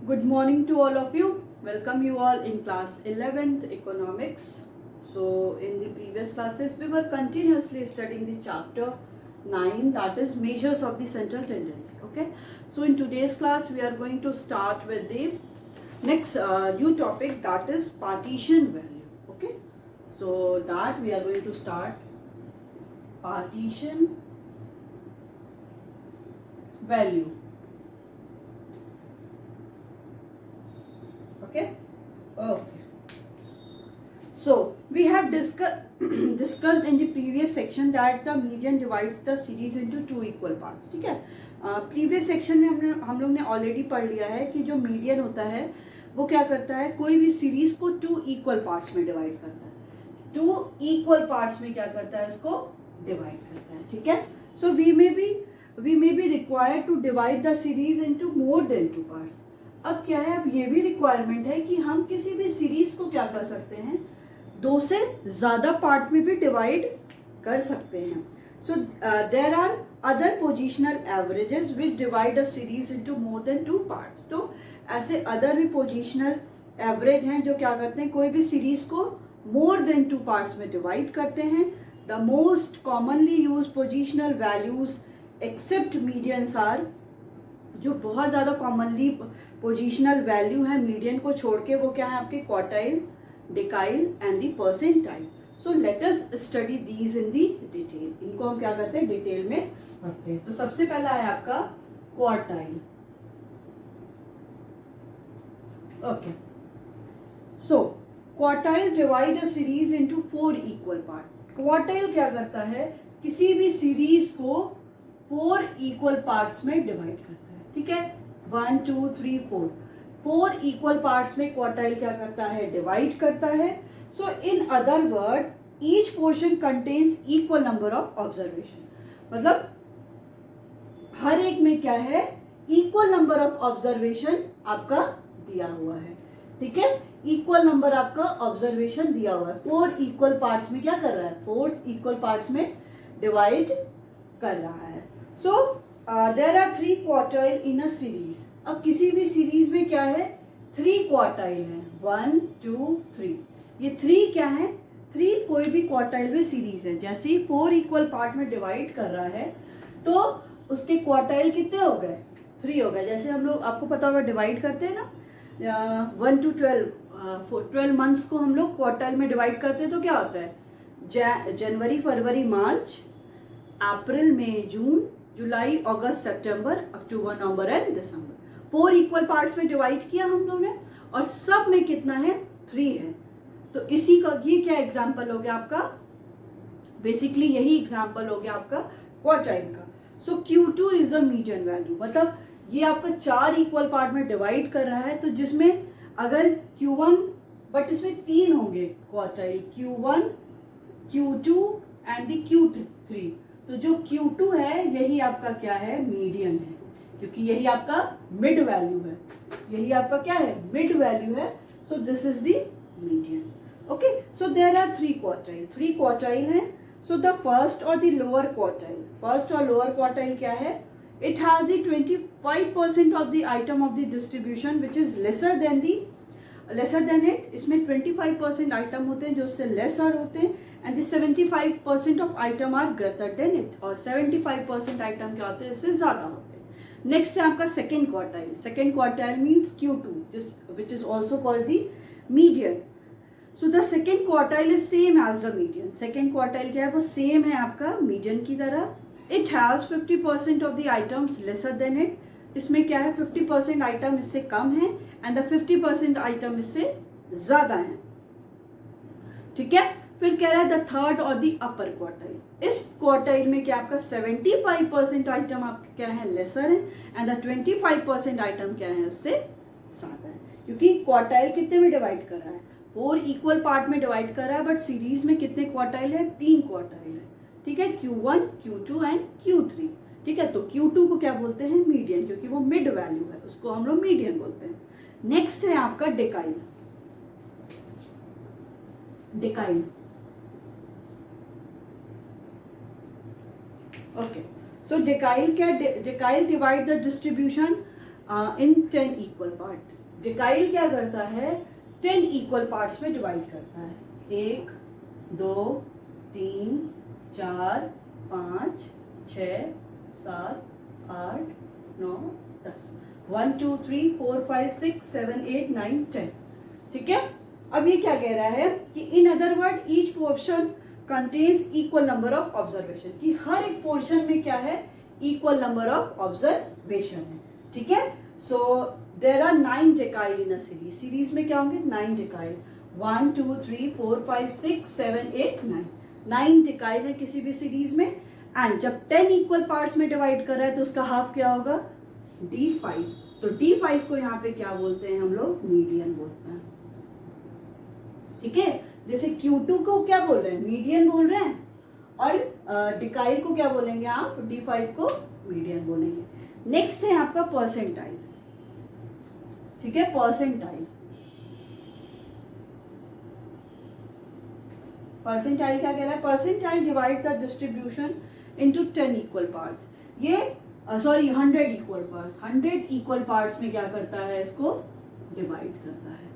Good morning to all of you. Welcome you all in class 11th economics. So in the previous classes we were continuously studying the chapter 9, that is measures of the central tendency. Okay. So in today's class we are going to start with the next new topic, that is partition value. Okay. So that we are going to start partition value. Okay. So we have discussed in the previous section that the median divides the series into two equal parts. ठीक है, previous section में हम लोग ने already पढ़ लिया है कि जो मीडियन होता है वो क्या करता है, कोई भी सीरीज को टू इक्वल पार्ट्स में डिवाइड करता है, टू इक्वल पार्ट्स में क्या करता है, इसको डिवाइड करता है. ठीक है. So we may be required to divide the series into more than two parts. अब क्या है, अब ये भी रिक्वायरमेंट है कि हम किसी भी सीरीज को क्या कर सकते हैं, दो से ज्यादा पार्ट में भी डिवाइड कर सकते हैं. So there are other positional averages which divide a series into more than two parts. तो ऐसे अदर भी पोजिशनल एवरेज हैं जो क्या करते हैं, कोई भी सीरीज को मोर देन टू पार्ट्स में डिवाइड करते हैं. The most commonly use positional values except medians are, जो बहुत ज़्यादा कॉमनली पोजिशनल वैल्यू है मीडियन को छोड़ के, वो क्या है आपके quartile, decile and the percentile. So let us study these in the detail. इनको हम क्या करते हैं, डिटेल में पढ़ते हैं. तो सबसे पहला है आपका quartile. Okay. So quartile divide a series into four equal part. Quartile क्या करता है, किसी भी सीरीज को फोर इक्वल पार्ट्स में डिवाइड करता है. ठीक है, 1 2 3 4 फोर इक्वल पार्ट्स में क्वार्टाइल क्या करता है, डिवाइड करता है. So in other word each portion contains equal number of observation. मतलब हर एक में क्या है, इक्वल नंबर ऑफ ऑब्जर्वेशन आपका दिया हुआ है. ठीक है, इक्वल नंबर आपका ऑब्जर्वेशन दिया हुआ है. फोर इक्वल पार्ट्स में क्या कर रहा है, फोर इक्वल पार्ट्स में डिवाइड कर रहा है. So there are three quartile in a series. अब किसी भी सीरीज में क्या है, थ्री क्वार्टाइल है, 1 2 3. ये थ्री क्या है, थ्री कोई भी क्वार्टाइल में सीरीज है. जैसे ही फोर इक्वल पार्ट में डिवाइड कर रहा है तो उसके क्वार्टाइल कितने हो गए, थ्री हो गए. जैसे हम लोग, आपको पता होगा, डिवाइड करते हैं ना 1 to 12 मंथ्स को हम लोग क्वार्टाइल में डिवाइड करते हैं. तो क्या होता है, जनवरी फरवरी मार्च, अप्रैल मई जून, जुलाई अगस्त सितंबर, अक्टूबर नवंबर एंड दिसंबर. फोर इक्वल पार्ट्स में डिवाइड किया हम लोगों ने और सब में कितना है, थ्री है. तो इसी का ये क्या एग्जांपल हो गया आपका, बेसिकली यही एग्जांपल हो गया आपका क्वार्टाइल का. सो Q2 is a median value. मतलब ये आपका चार इक्वल पार्ट में डिवाइड कर रहा है, तो जिसमें अगर Q1, बट इसमें तीन होंगे quartile, Q1 Q2 and the Q3. तो जो Q2 है यही आपका क्या है, मीडियन है, क्योंकि यही आपका मिड वैल्यू है. यही आपका क्या है, मिड वैल्यू है. So this is the median. Okay. So there are three quartile हैं. So the first or the lower quartile, first or lower quartile क्या है, it has the 25% of the item of the distribution which is lesser than it. इसमें 25% item होते हैं जो उससे lesser होते हैं, and the 75% of item are greater than it, और 75% आइटम क्या होते हैं, इससे ज्यादा होते हैं. नेक्स्ट है आपका second quartile. Second quartile means Q2 which is also called the median. So the second quartile is same as the median. Second quartile क्या है, वो सेम है आपका मीडियन की तरह. It has 50% of the items lesser than it. इसमें क्या है, 50% आइटम इससे कम है एंड द 50% आइटम इससे ज्यादा है. ठीक है. फिर कह रहा है द थर्ड और द अपर क्वार्टाइल. इस क्वार्टाइल में क्या आपका 75% आइटम आपके क्या है, लेसर है, एंड द 25% आइटम क्या है, उससे ज्यादा है. क्योंकि क्वार्टाइल कितने में डिवाइड कर रहा है, फोर इक्वल पार्ट में डिवाइड कर रहा है, बट सीरीज में कितने क्वार्टाइल है, तीन क्वार्टाइल है. ठीक है, Q1 Q2 एंड Q3. ठीक है. तो Q2 को क्या बोलते हैं, मीडियन, क्योंकि वो मिड वैल्यू है, उसको हम लोग मीडियन बोलते हैं. नेक्स्ट है आपका डिकाइल. ओके. सो डिकाइल क्या, decile divide the distribution in 10 equal part. Decile क्या करता है, 10 इक्वल पार्ट्स में डिवाइड करता है। 1 2 3 4 5 6 7 8 9 10, 1 2 3 4 5 6 7 8 9 10। ठीक है, अब ये क्या कह रहा है कि इन other word each portion contains equal number of observation, कि हर एक पोर्शन में क्या है, इक्वल नंबर ऑफ ऑब्जर्वेशन है। ठीक है, so there are 9 decile in a series. Series में क्या होंगे, 9 डेकाइल, 1 2 3 4 5 6 7 8 9, 9 डेकाइल है किसी भी सीरीज में। एंड जब 10 इक्वल पार्ट्स में डिवाइड कर रहा है तो उसका हाफ क्या होगा, D5। तो D5 को यहाँ पे क्या बोलते हैं हम लोग, मीडियन बोलते हैं। ठीक है, जैसे Q2 को क्या बोल रहे हैं, मीडियन बोल रहे हैं, और डिकाइल को क्या बोलेंगे आप, D5 को मीडियन बोलेंगे। नेक्स्ट है आपका परसेंटाइल। ठीक है, परसेंटाइल, परसेंटाइल क्या कह रहा है, percentile divide the distribution into 10 equal parts. ये 100 इक्वल पार्ट्स, 100 इक्वल पार्ट्स में क्या करता है, इसको डिवाइड करता है।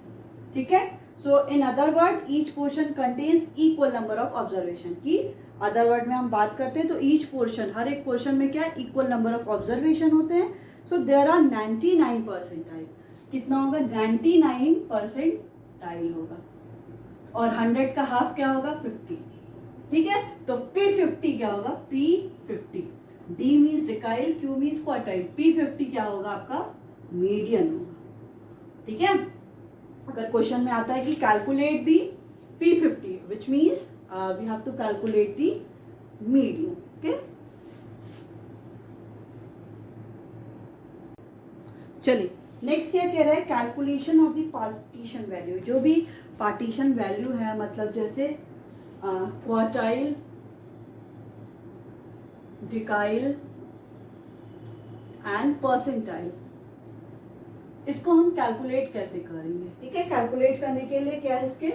ठीक है, so in other word each portion contains equal number of observation, की अदर वर्ड में हम बात करते हैं तो ईच पोर्शन, हर एक पोर्शन में क्या, इक्वल नंबर ऑफ ऑब्जर्वेशन होते हैं। So there are 99 percentile. कितना होगा, 99 परसेंटाइल होगा, और 100 का हाफ क्या होगा, 50। ठीक है, तो P50 क्या होगा, P50। D means decile, Q means quartile, P50 क्या होगा आपका, मीडियन होगा। ठीक है, अगर क्वेश्चन में आता है कि calculate the P50, which means we have to calculate the median. Okay, चलिए नेक्स्ट क्या कह रहा है, calculation of the partition value. जो भी पार्टीशन वैल्यू है, मतलब जैसे क्वार्टाइल, डिकाइल एंड परसेंटाइल, इसको हम कैलकुलेट कैसे करेंगे। ठीक है, कैलकुलेट करने के लिए क्या है, इसके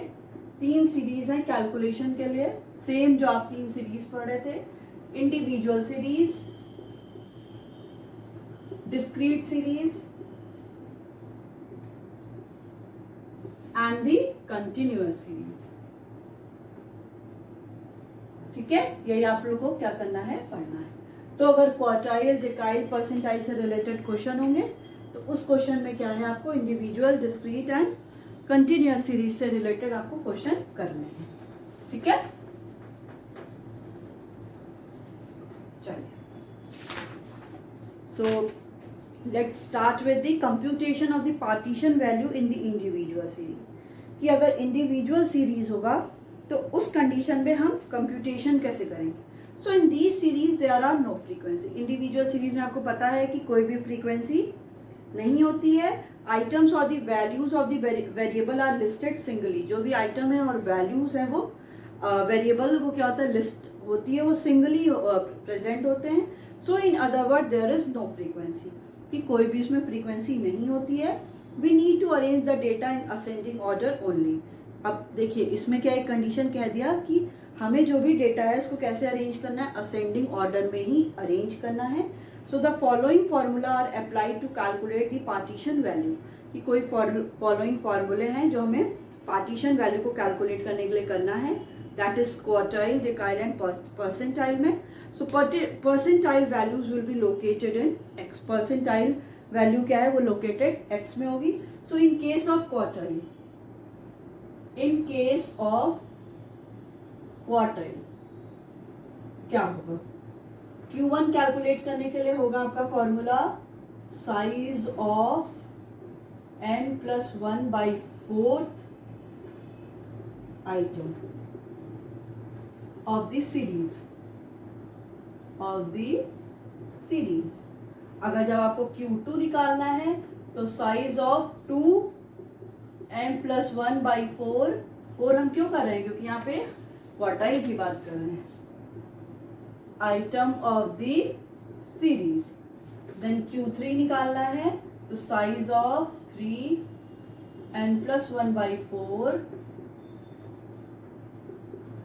3 सीरीज हैं कैलकुलेशन के लिए, सेम जो आप 3 सीरीज पढ़ रहे थे, individual series, discrete series and the continuous series. ठीक है, यही आप लोगों को क्या करना है, पढ़ना है। तो अगर क्वार्टाइल, डिकाइल, परसेंटाइल से रिलेटेड क्वेश्चन होंगे तो उस क्वेश्चन में क्या है, आपको individual, discrete and continuous series से रिलेटेड आपको क्वेश्चन करने हैं। ठीक है, चलिए, so let's start with the computation of the partition value in the individual series. कि अगर इंडिविजुअल सीरीज होगा तो उस कंडीशन में हम कंप्यूटेशन कैसे करेंगे। So in these series there are no frequency. Individual series में आपको पता है कि कोई भी फ्रीक्वेंसी नहीं होती है। आइटम्स और the values of the variable are listed singly. जो भी आइटम है और वैल्यूज हैं वो वेरिएबल वो क्या होता है, लिस्ट होती है, वो सिंगली प्रेजेंट होते हैं। So in other word there is no frequency, कि कोई भी इसमें फ्रीक्वेंसी नहीं होती है। We need to arrange the data in ascending order only. अब देखिए इसमें क्या एक कंडीशन कह दिया कि हमें जो भी डेटा है उसको कैसे अरेंज करना है, असेंडिंग ऑर्डर में ही अरेंज करना है। So the following formula are applied to calculate the partition value. कि कोई फॉलोइंग फार्मूले हैं जो हमें पार्टीशन वैल्यू को कैलकुलेट करने के लिए करना है, that is quartile, decile and percentile में। So percentile values will be located in X. Percentile value क्या है, वो लोकेटेड एक्स में होगी। So in case of quartile, in case of quartile क्या होगा, Q1 कैलकुलेट करने के लिए होगा आपका formula size of n+1/4 item of the series. अगर जब आपको Q2 निकालना है तो साइज ऑफ 2n+1/4, 4 हम क्यों कर रहे हैं, क्योंकि यहाँ पे क्वार्टाइल की बात कर रहे हैं, item of the series. Then Q3 निकालना है तो size of 3n+1/4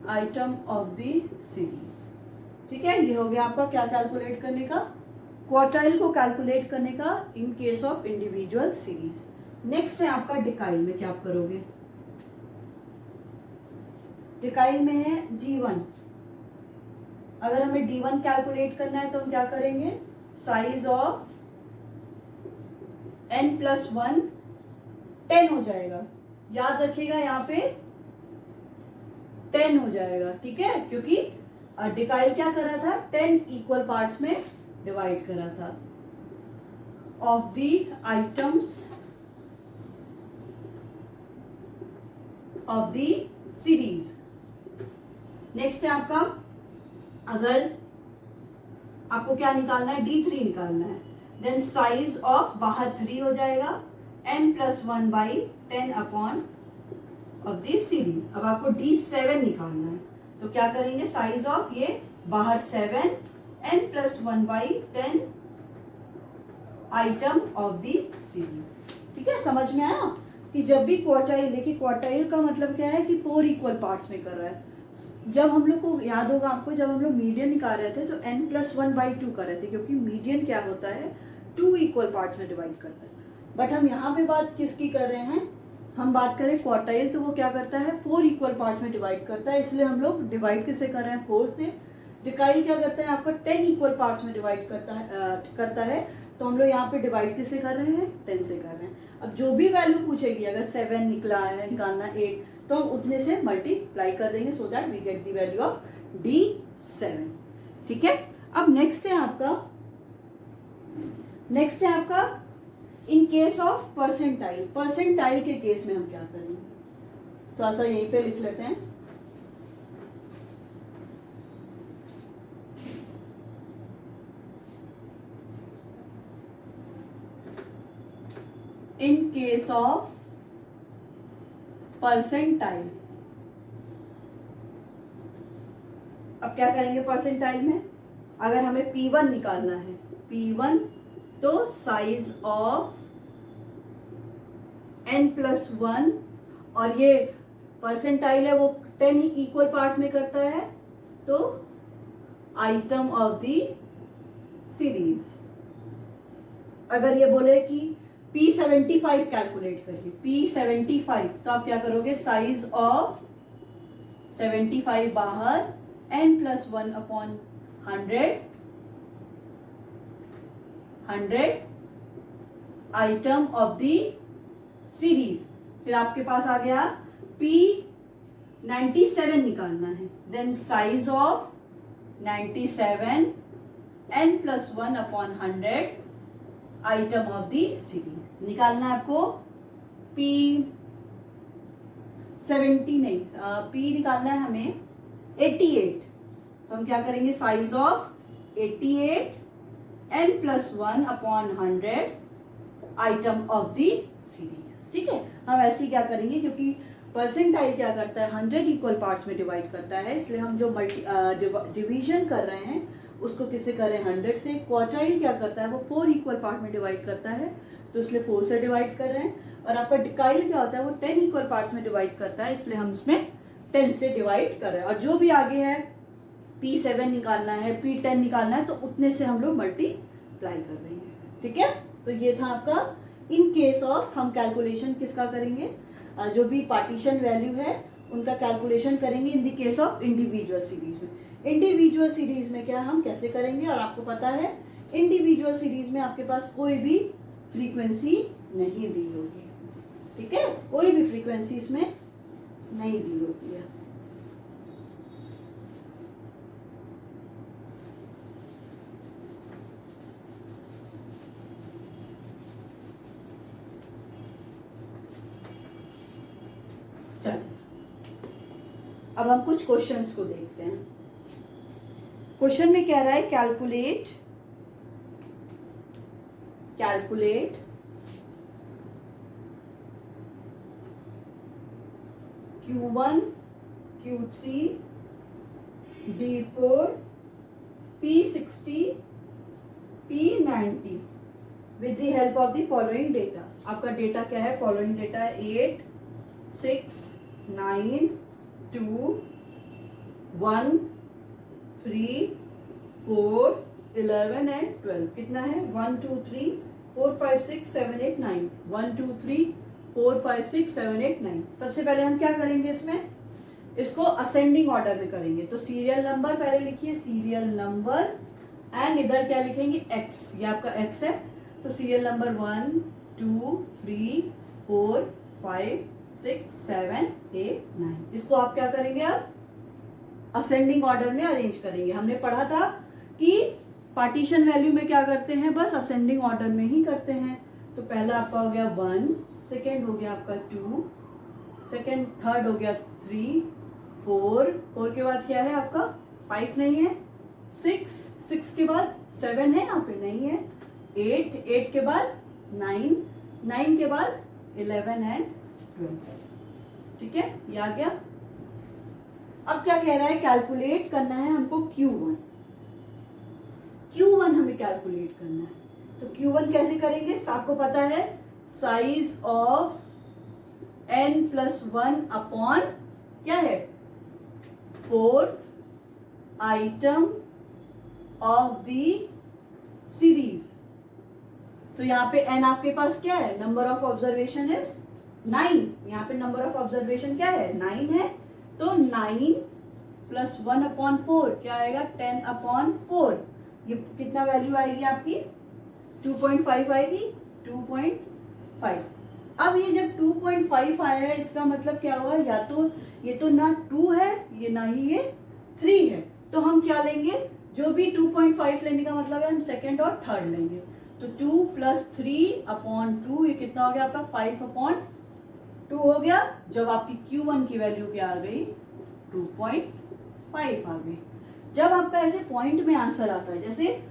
item of the series. ठीक है, ये हो गया आपका क्या कैलकुलेट करने का, क्वार्टाइल को कैलकुलेट करने का इन case of individual series. Next है आपका डिकाइल में क्या आप करोगे, डिकाइल में है G1। अगर हमें D1 कैलकुलेट करना है तो हम क्या करेंगे, साइज ऑफ n+1 10 हो जाएगा, याद रखिएगा यहाँ पे 10 हो जाएगा, ठीक है, क्योंकि डिकाइल क्या करा था, 10 इक्वल पार्ट्स में डिवाइड करा था। Of the items of the series. Next है आपका, अगर आपको क्या निकालना है, D3 निकालना है, देन साइज ऑफ बाहर 3 हो जाएगा, n+1/10 upon of the series. अब आपको D7 निकालना है, तो क्या करेंगे, साइज ऑफ ये बाहर 7, n+1/10 item of the series. ठीक है, समझ में आया कि जब भी क्वार्टाइल, देखिए क्वार्टाइल का मतलब क्या है कि 4 इक्वल पार्ट्स में कर रहा है। जब हम लोग को याद होगा आपको, जब हम लोग मीडियन निकाल रहे थे तो n+1/2 कर रहे थे, क्योंकि मीडियन क्या होता है, 2 इक्वल पार्ट्स में डिवाइड करता है। बट हम यहाँ पे बात किसकी कर रहे हैं, हम बात करें क्वार्टाइल, तो वो क्या करता है, 4 इक्वल पार्ट्स में डिवाइड करता है, इसलिए हम लोग डिवाइड किससे कर रहे हैं, 4 से। डिकाइल क्या करता है, आपका 10 इक्वल पार्ट्स में डिवाइड करता है, तो हम लोग यहाँ पे डिवाइड किससे कर रहे हैं, 10 से कर रहे हैं। अब जो भी वैल्यू पूछेगी, अगर 7 निकालना 8, तो हम उतने से मल्टीप्लाई कर देंगे, so that we get the value of D7। ठीक है, अब नेक्स्ट है आपका in case of percentile. Percentile के केस में हम क्या करेंगे, तो ऐसा यहीं पे लिख लेते हैं, इन केस ऑफ परसेंटाइल। अब क्या करेंगे परसेंटाइल में, अगर हमें P1 निकालना है, P1 तो साइज ऑफ n+1, और ये परसेंटाइल है वो 10 इक्वल पार्ट में करता है, तो आइटम ऑफ द सीरीज। अगर ये बोले कि P75 कैलकुलेट करिए, P75, तो आप क्या करोगे, साइज ऑफ 75 बाहर n+1 upon 100 item of the series. फिर आपके पास आ गया P97 निकालना है, then size of 97 n+1 upon 100 item of the series. निकालना है आपको P70 नहीं, P निकालना है हमें 88, तो हम क्या करेंगे, size of 88 n+1 upon 100 item of the series. ठीक है, हम ऐसे ही क्या करेंगे, क्योंकि परसेंटाइल क्या करता है, 100 इक्वल पार्ट्स में डिवाइड करता है, इसलिए हम जो डिवीजन कर रहे हैं उसको किससे कर रहे हैं, 100 से। क्वार्टाइल क्या करता है, वो 4 इक्वल पार्ट में डिवाइड करता है, तो इसलिए 4 से डिवाइड कर रहे हैं। और आपका डिकाइल क्या होता है, वो 10 इक्वल पार्ट्स में डिवाइड करता है, इसलिए हम इसमें 10 से डिवाइड कर रहे हैं। और जो भी आगे है, P7 निकालना है, P10 निकालना है, तो उतने से हम लोग मल्टीप्लाई कर देंगे। ठीक है, तो ये था आपका इन केस ऑफ, हम कैलकुलेशन किसका करेंगे, जो भी पार्टीशन वैल्यू है उनका कैलकुलेशन करेंगे in the case of individual series में। इंडिविजुअल सीरीज में क्या हम कैसे करेंगे, और आपको पता है इंडिविजुअल सीरीज में आपके पास कोई भी फ्रीक्वेंसी नहीं दी होगी। ठीक है, कोई भी फ्रीक्वेंसी इसमें नहीं दी होती है। अब हम कुछ क्वेश्चंस को देखते हैं। क्वेश्चन में कह रहा है calculate Q1, Q3, D4, P60, P90 with the help of the following data। आपका डेटा क्या है, फॉलोइंग डेटा है 8, 6, 9, 2, 1, 3, 4, 11 एंड 12। कितना है, 1, 2, 3, 4 5 6 7 8 9, 1 2 3 4 5 6 7 8 9। सबसे पहले हम क्या करेंगे, इसमें इसको असेंडिंग ऑर्डर में करेंगे। तो सीरियल नंबर पहले लिखिए, सीरियल नंबर एंड इधर क्या लिखेंगे, एक्स, ये आपका एक्स है। तो सीरियल नंबर 1 2 3 4 5 6 7 8 9, इसको आप क्या करेंगे, अब असेंडिंग ऑर्डर में अरेंज करेंगे। हमने पढ़ा था कि पार्टीशन वैल्यू में क्या करते हैं, बस असेंडिंग ऑर्डर में ही करते हैं। तो पहला आपका हो गया 1, सेकेंड हो गया आपका 2, सेकेंड थर्ड हो गया 3 4, 4 के बाद क्या है आपका 5 नहीं है, 6, 6 के बाद 7 है, यहाँ पे नहीं है, 8, 8 के बाद 9, 9 के बाद 11 एंड 12। ठीक है, ये आ गया। अब क्या कह रहा है, कैलकुलेट करना है हमको Q1। Q1 हमें कैलकुलेट करना है। तो Q1 कैसे करेंगे, आपको पता है साइज ऑफ n+1 अपॉन क्या है, 4th item of the series. तो यहाँ पे n आपके पास क्या है, नंबर ऑफ ऑब्जर्वेशन इज 9, यहाँ पे नंबर ऑफ ऑब्जर्वेशन क्या है, 9 है। तो 9 + 1 अपॉन 4 क्या आएगा, 10/4। ये कितना वैल्यू आएगी आपकी, 2.5 आएगी, 2.5। अब ये जब 2.5 आया है, इसका मतलब क्या हुआ, या तो ये तो ना 2 है, ये ना ही ये 3 है। तो हम क्या लेंगे, जो भी 2.5 लेने का मतलब है, हम सेकेंड और थर्ड लेंगे। तो 2 + 3/2, ये कितना हो गया आपका 5/2 हो गया। जब आपकी Q1 की वैल्यू क्या आ गई, 2.5 आ गई। जब आपका ऐसे पॉइंट में आंसर आता है, जैसे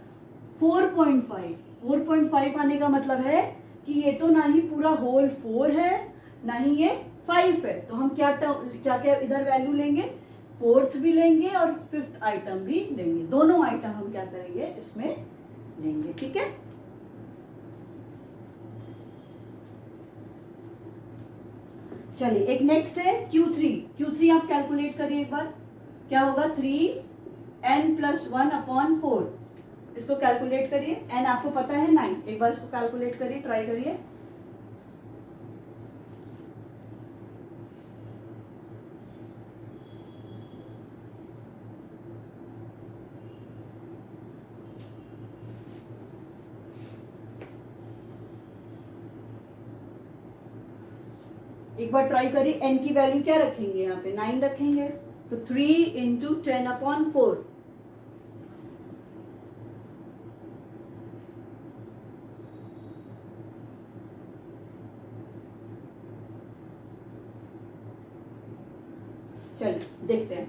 4.5 आने का मतलब है कि ये तो ना ही पूरा होल 4 है, ना ही ये 5 है। तो हम क्या क्या इधर वैल्यू लेंगे, 4th भी लेंगे और 5th आइटम भी लेंगे। दोनों आइटम हम क्या करेंगे, इसमें लेंगे। ठीक है, चलिए एक नेक्स्ट है Q3 आप कैलकुलेट करिए एक बार, क्या होगा, 3n+1 अपॉन 4। इसको कैलकुलेट करिए, n आपको पता है 9, एक बार इसको कैलकुलेट करिए, ट्राई करिए। एक बार ट्राई करिए, n की वैल्यू क्या रखेंगे, यहाँ पे 9 रखेंगे। तो 3 × 10/4, चलिए देखते हैं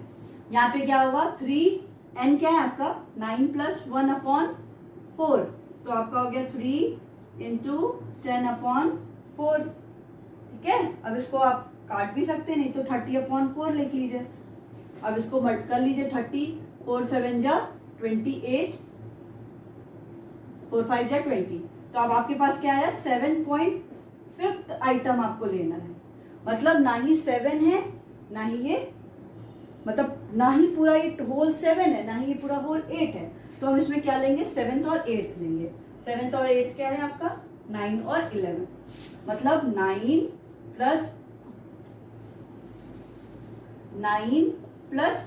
यहाँ पे क्या होगा, 3n क्या है आपका 9 + 1/4, तो आपका हो गया 3 × 10/4। ठीक है, अब इसको आप काट भी सकते हैं, नहीं तो 30/4 लिख लीजिए। अब इसको मल्ट कर लीजिए, 30, 4 7 जा 28, 4 5 जा 20। तो अब आपके पास क्या है, 7.5th आइटम आपको लेना है। मतलब ना ही 7 है, ना ही ये, मतलब ना ही पूरा ये होल 7 है, ना ही ये पूरा होल 8 है। तो हम इसमें क्या लेंगे, 7th और 8th लेंगे। 7th और 8th क्या है आपका, 9 और 11। मतलब 9 +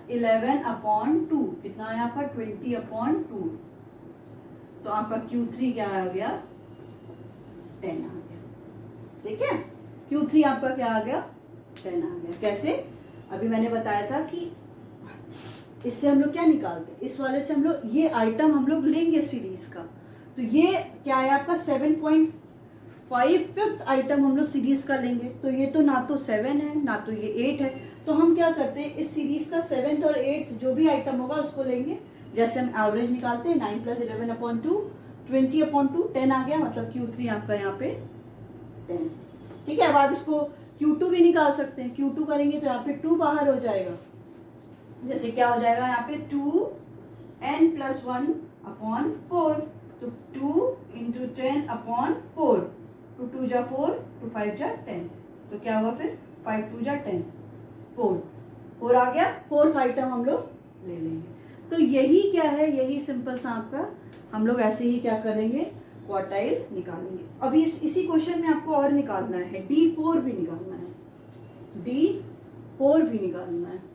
11/2 कितना है आपका, 20/2। तो आपका Q3 क्या आ गया, 10 आ गया। ठीक है, Q3 आपका क्या आ गया, 10 आ गया। कैसे, अभी मैंने बताया था कि इससे हम लोग क्या निकालते, इस वाले से हम लोग ये आइटम हम लोग लेंगे सीरीज का। तो ये क्या है आपका 7.5th आइटम हम लोग सीरीज का लेंगे। तो ये तो ना तो 7 है, ना तो ये 8 है। तो हम क्या करते हैं, इस सीरीज का 7th और 8th जो भी आइटम होगा उसको लेंगे। जैसे हम एवरेज निकालते हैं, 9 + 11/2, 20/2, 10 आ गया। मतलब Q3 आपका यहाँ पे 10। ठीक है, अब आप इसको Q2 भी निकाल सकते हैं। Q2 करेंगे तो यहाँ पे 2 बाहर हो जाएगा। जैसे क्या हो जाएगा यहाँ पे, 2n+1/4। तो 2 × 10/4, 2 2 जा 4, 2 5 जा 10। तो क्या हुआ फिर, 5 2 जा 10, 4 आ गया। 4th आइटम हम लोग ले लेंगे। तो यही क्या है, यही सिंपल सा आपका, हम लोग ऐसे ही क्या करेंगे, क्वार्टाइल निकालेंगे। अभी इसी क्वेश्चन में आपको और निकालना है, D4 भी निकालना है, D4 भी निकालना है।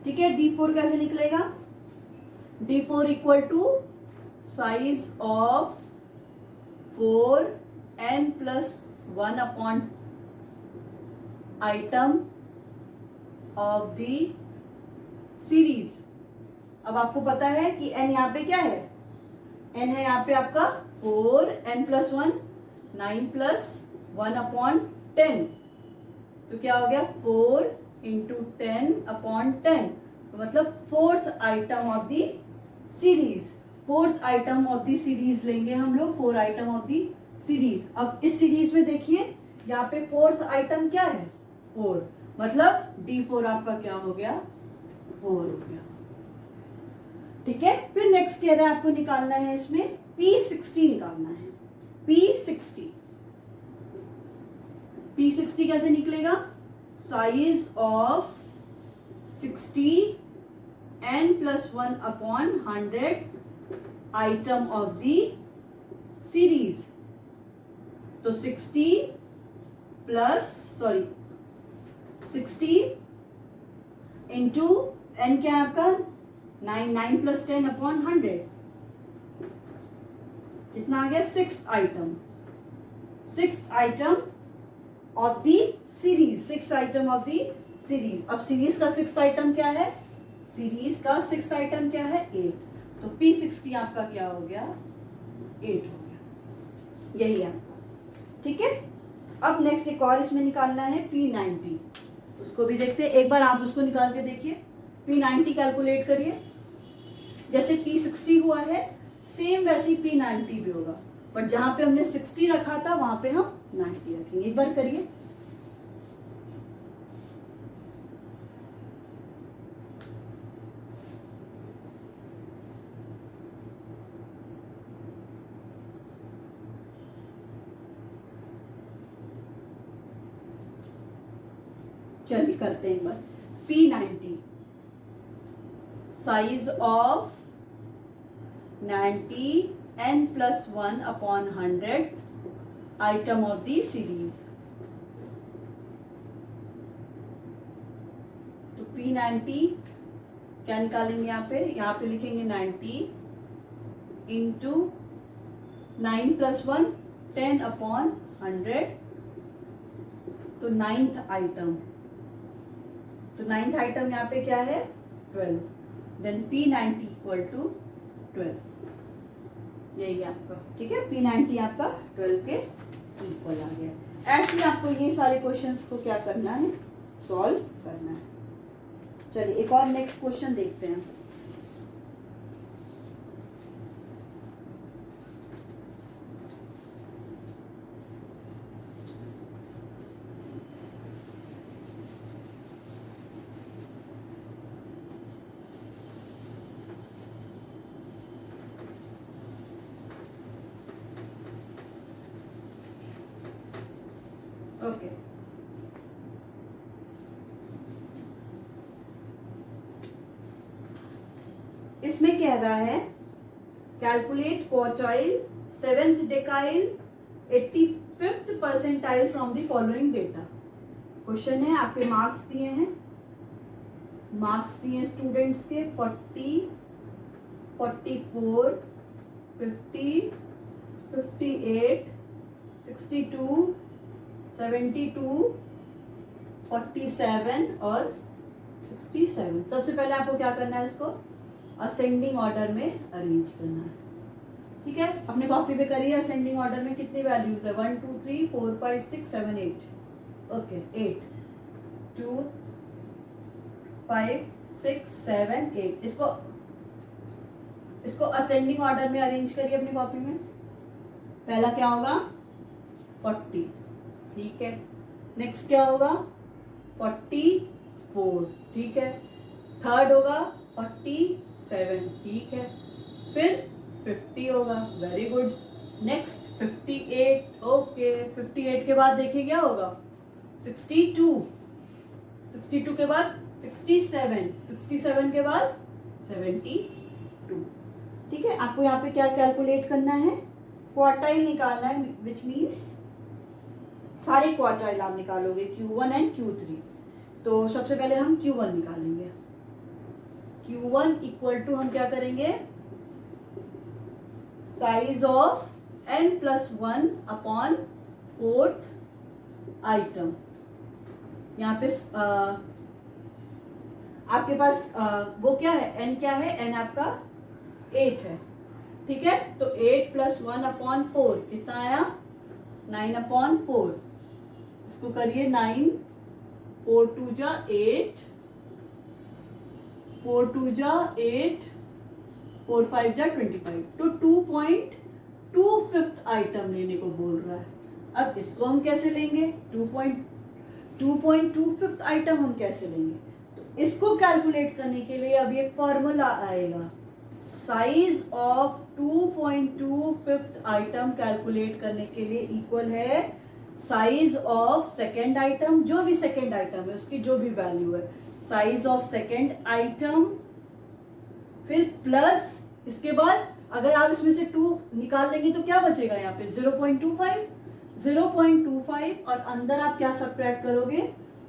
ठीक है, D4 कैसे निकलेगा? D4 equal to size of 4n+1 upon item of the series. अब आपको पता है कि n यहाँ पे क्या है, n है यहाँ पे आपका 4n+1, 9+1 अपॉन 10, तो क्या हो गया 4 इंटू 10 अपॉन 10, तो मतलब fourth item of the series. Fourth item of the series लेंगे हम लोग, 4 आइटम ऑफ दी सीरीज। अब इस सीरीज में देखिए यहाँ पे फोर्थ आइटम क्या है 4, मतलब D4 आपका क्या हो गया 4 हो गया। ठीक है, फिर नेक्स्ट कह रहा है आपको निकालना है इसमें P60 निकालना है। P60 कैसे निकलेगा? Size of 60n+1 upon 100 item of the series. तो 60 इंटू n क्या है आपका 9+10 अपॉन 100, कितना आ गया 6th item of the series. 6th item of the series. अब सीरीज का 6th आइटम क्या है? सीरीज का 6th आइटम क्या है 8, तो P60 आपका क्या हो गया 8 हो गया, यही आपका। ठीक है, अब नेक्स्ट एक और इसमें निकालना है P90, उसको भी देखते हैं। एक बार आप उसको निकाल के देखिए, P90 कैलकुलेट करिए। जैसे P60 हुआ है सेम वैसे ही P90 भी होगा, बट जहां पे हमने 60 रखा था वहां पे हम 90 रखेंगे। एक बार करिए। चलिए करते हैं एक बार। P90 size of 90n+1 upon 100 item of the series. तो P90 क्या निकालेंगे यहाँ पे लिखेंगे 90 इंटू 9+1 10 अपॉन 100, तो 9th आइटम। तो 9th आइटम यहाँ पे क्या है 12, देन P90 इक्वल टू 12, यही आपका। ठीक है, P90 आपका 12 के इक्वल आ गया। ऐसे आपको ये सारे क्वेश्चंस को क्या करना है, सॉल्व करना है। चलिए एक और नेक्स्ट क्वेश्चन देखते हैं। ओके, इसमें कह रहा है calculate quartile 7th डेकाइल 85th percentile from the following data. Question है, आपके मार्क्स दिए हैं, मार्क्स दिए स्टूडेंट्स के 40, 44, 50, 58, 62, 72, 47 और 67। सबसे पहले आपको क्या करना है, इसको असेंडिंग ऑर्डर में अरेंज करना है। ठीक है, अपने कॉपी पे करिए। असेंडिंग ऑर्डर में कितनी वैल्यूज है 1 2 3 4 5 6 7 8। ओके, 8 2 5 6 7 8। इसको असेंडिंग ऑर्डर में अरेंज करिए अपनी कॉपी में। पहला क्या होगा 40, ठीक है। नेक्स्ट क्या होगा 44, ठीक है। थर्ड होगा 47, ठीक है। फिर 50 होगा, वेरी गुड। नेक्स्ट 58, ओके 58 के बाद देखिए क्या होगा 62, 62 के बाद 67, 67 के बाद 72। ठीक है, आपको यहाँ पे क्या कैलकुलेट करना है, क्वार्टाइल निकालना है, विच मीन्स सारे क्वार्टाइल आप निकालोगे Q1 एंड Q3। तो सबसे पहले हम Q1 निकालेंगे। Q1 इक्वल टू हम क्या करेंगे, size of n+1 upon 4th item. यहाँ पे आपके पास वो क्या है, n क्या है, n आपका 8 है। ठीक है, तो 8 + 1 अपॉन 4 कितना आया, 9 अपॉन 4। इसको करिए 9, 4 2 जा 8, 4 2 जा 8, 4 5 जा 25। तो 2.25 आइटम लेने को बोल रहा है। अब इसको हम कैसे लेंगे, 2.25 आइटम हम कैसे लेंगे, तो इसको कैलकुलेट करने के लिए अब एक फॉर्मूला आएगा। साइज ऑफ 2.25 आइटम कैलकुलेट करने के लिए इक्वल है साइज ऑफ सेकेंड आइटम, जो भी सेकेंड आइटम है उसकी जो भी वैल्यू है, साइज ऑफ सेकेंड आइटम, फिर प्लस इसके बाद अगर आप इसमें से 2 निकाल लेंगे तो क्या बचेगा यहाँ पे 0.25 और अंदर आप क्या सबट्रैक्ट करोगे,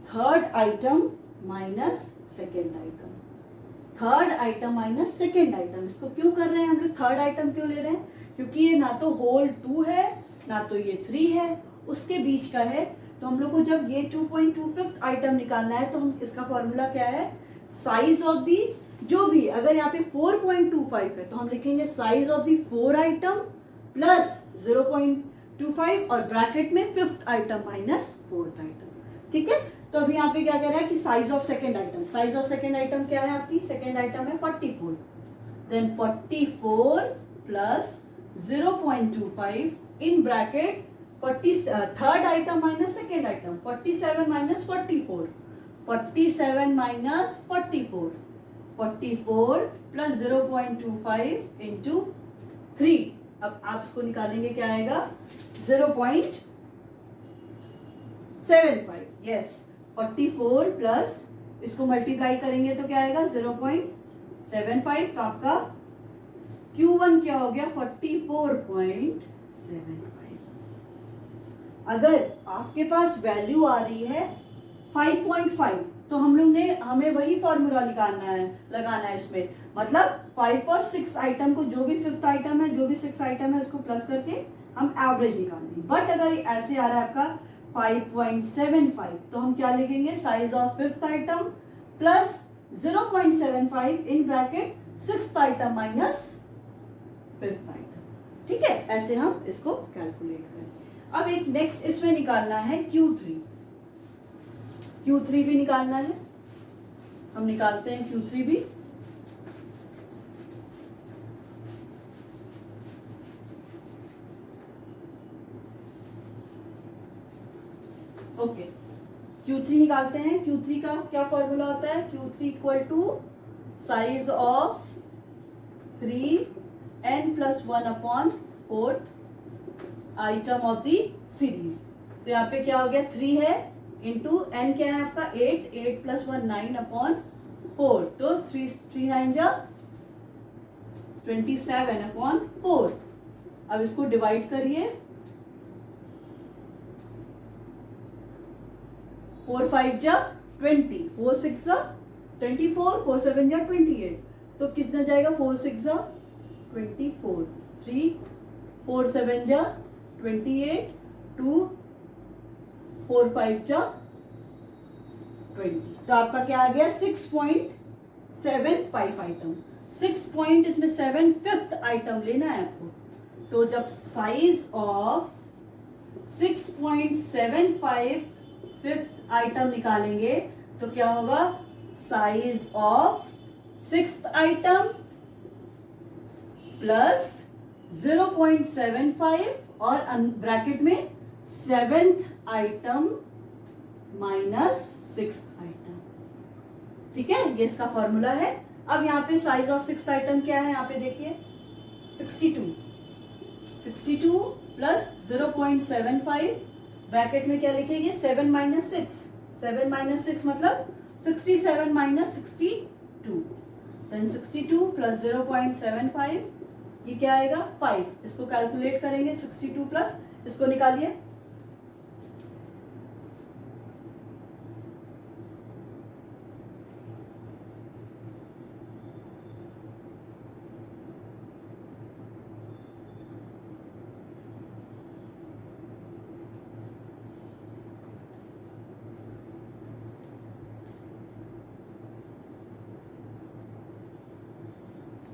third item minus second item, third item minus second item. इसको क्यों कर रहे हैं हम लोग, थर्ड आइटम क्यों ले रहे हैं, क्योंकि ये ना तो होल 2 है ना तो ये 3 है, उसके बीच का है। तो हम लोग को जब ये 2.25 आइटम निकालना है तो हम इसका फॉर्मूला क्या है, साइज ऑफ दी, जो भी अगर यहाँ पे 4.25 है तो हम लिखेंगे size of the 4 item plus 0.25 और ब्रैकेट में 5th item minus 4th item. ठीक है, तो अभी यहाँ पे क्या कह रहा है कि size of second item, size of second item क्या है आपकी, सेकेंड आइटम है 44, then 44 plus 0.25 in bracket 40, third item minus second item, 47 minus 44, 47 minus 44, 44 plus 0.25 into 3। अब आप इसको निकालेंगे क्या आएगा 0.75, यस 44 प्लस इसको मल्टीप्लाई करेंगे तो क्या आएगा 0.75। तो आपका Q1 क्या हो गया 44.75। अगर आपके पास वैल्यू आ रही है 5.5 तो हम लोग ने हमें वही फॉर्मूला लगाना है इसमें, मतलब 5 और 6 आइटम को, जो भी 5th आइटम है जो भी 6 आइटम है उसको प्लस करके हम एवरेज निकालेंगे। बट अगर ऐसे आ रहा है आपका 5.75 तो हम क्या लिखेंगे, size of 5th item plus 0.75 in bracket 6th item minus 5th item. ठीक है, ऐसे हम इसको कैलकुलेट करें। अब एक नेक्स्ट इसमें निकालना है Q3, Q3 भी निकालना है, हम निकालते हैं Q3 भी। ओके, Q3 निकालते हैं। Q3 का क्या फॉर्मूला होता है, Q3 equal to size of 3n+1 upon 4th item of the series. तो यहाँ पे क्या हो गया 3 है इंटू n क्या है आपका 8, 8 + 1 9 अपॉन 4, तो 3 9 जा 27 अपॉन 4। अब इसको डिवाइड करिए, 4 5 जा 20, 4 6 जा 24, 4 7 जा 28, तो कितना जाएगा 4 6 जा 24, 3 4 7 जा 28, 2 4 5 जा 20। तो आपका क्या आ गया 6.75 आइटम, 6 पॉइंट इसमें 7 5th आइटम लेना है आपको। तो जब साइज ऑफ 6.75 5th आइटम निकालेंगे तो क्या होगा, size of 6th item plus 0.75 और ब्रैकेट में 7th item minus 6th item. ठीक है, ये इसका फॉर्मूला है। अब यहाँ पे साइज ऑफ 6th आइटम क्या है, यहाँ पे देखिए 62 प्लस 0.75 ब्रैकेट में क्या लिखेंगे 7 माइनस 6 मतलब 67 माइनस 62 देन 62 प्लस 0.75 ये क्या आएगा 5 इसको कैलकुलेट करेंगे 62 प्लस इसको निकालिए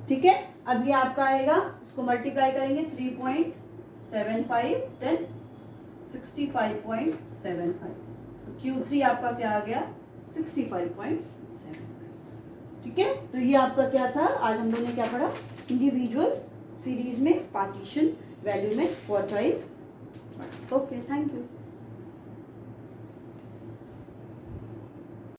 ठीक है। अब ये आपका आएगा इसको मल्टीप्लाई करेंगे 3.75 देन 65.75 तो Q3 आपका क्या आ गया 65.75 ठीक है। तो ये आपका क्या था आज हम लोगों ने क्या पढ़ा इंडिविजुअल सीरीज में पार्टीशन वैल्यू में क्वार्टाइल। Okay thank you.